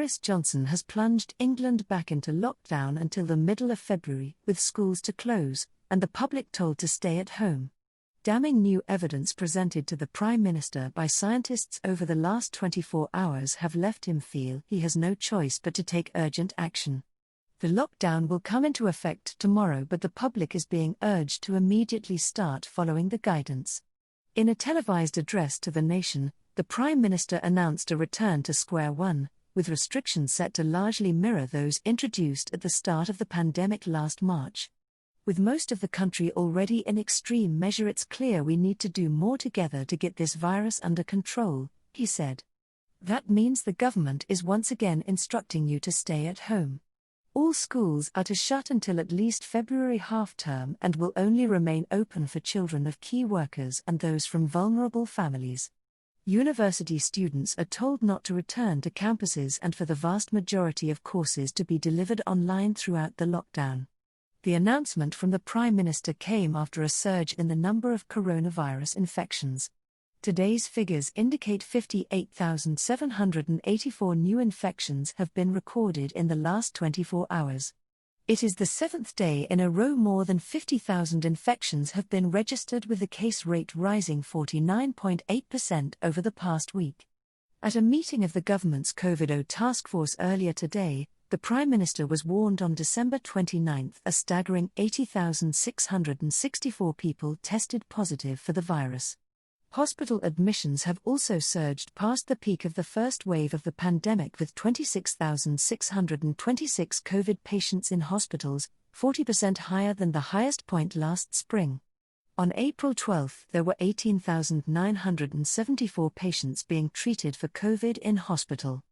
Boris Johnson has plunged England back into lockdown until the middle of February, with schools to close and the public told to stay at home. Damning new evidence presented to the Prime Minister by scientists over the last 24 hours have left him feel he has no choice but to take urgent action. The lockdown will come into effect tomorrow, but the public is being urged to immediately start following the guidance. In a televised address to the nation, the Prime Minister announced a return to square one, with restrictions set to largely mirror those introduced at the start of the pandemic last March. With most of the country already in extreme measure, it's clear we need to do more together to get this virus under control, he said. That means the government is once again instructing you to stay at home. All schools are to shut until at least February half-term and will only remain open for children of key workers and those from vulnerable families. University students are told not to return to campuses and for the vast majority of courses to be delivered online throughout the lockdown. The announcement from the Prime Minister came after a surge in the number of coronavirus infections. Today's figures indicate 58,784 new infections have been recorded in the last 24 hours. It is the seventh day in a row more than 50,000 infections have been registered, with the case rate rising 49.8% over the past week. At a meeting of the government's COVID-0 task force earlier today, the Prime Minister was warned on December 29 a staggering 80,664 people tested positive for the virus. Hospital admissions have also surged past the peak of the first wave of the pandemic, with 26,626 COVID patients in hospitals, 40% higher than the highest point last spring. On April 12, there were 18,974 patients being treated for COVID in hospital.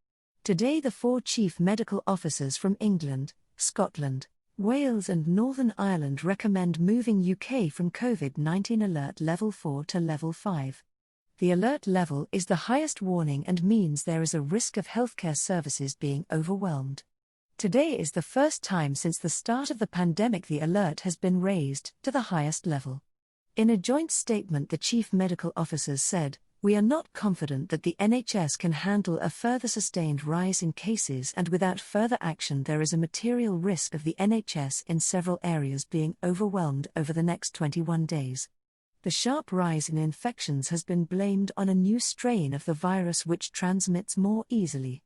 Today, the four chief medical officers from England, Scotland, Wales and Northern Ireland recommend moving UK from COVID-19 alert level 4 to level 5. The alert level is the highest warning and means there is a risk of healthcare services being overwhelmed. Today is the first time since the start of the pandemic the alert has been raised to the highest level. In a joint statement, the chief medical officers said, "We are not confident that the NHS can handle a further sustained rise in cases, and without further action there is a material risk of the NHS in several areas being overwhelmed over the next 21 days." The sharp rise in infections has been blamed on a new strain of the virus which transmits more easily.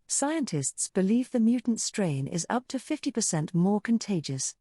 Scientists believe the mutant strain is up to 50% more contagious.